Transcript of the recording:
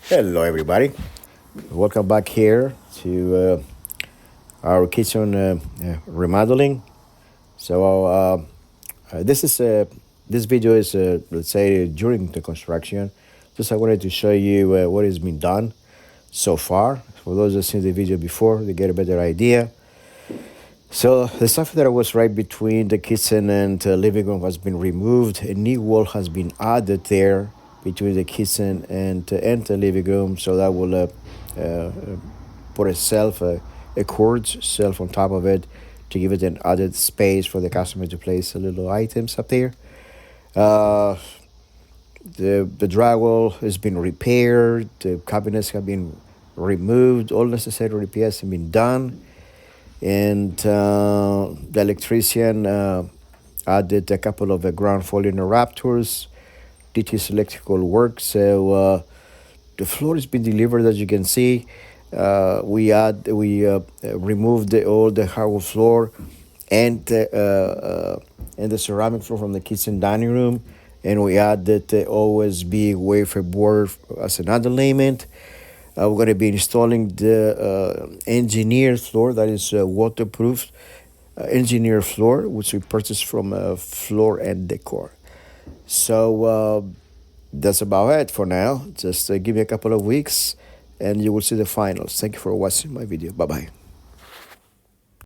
Hello, everybody. Welcome back here to our kitchen remodeling. So this video is let's say during the construction. Just I wanted to show you what has been done so far. For those that seen the video before, they get a better idea. So the stuff that was right between the kitchen and living room has been removed. A new wall has been added there between the kitchen and the living room. So that will uh, put a cord shelf on top of it to give it an added space for the customer to place little items up there. Uh, the drywall has been repaired. The cabinets have been removed. All necessary repairs have been done, and the electrician added a couple of ground fault interrupters, did his electrical work. So the floor has been delivered, as you can see. We removed all the hardwood floor and the ceramic floor from the kitchen dining room, and we added the OSB wafer board as an underlayment. We're going to be installing the engineered floor that is waterproof, engineered floor, which we purchased from Floor and Decor. So that's about it for now. Just give me a couple of weeks and you will see the finals. Thank you for watching my video. Bye bye.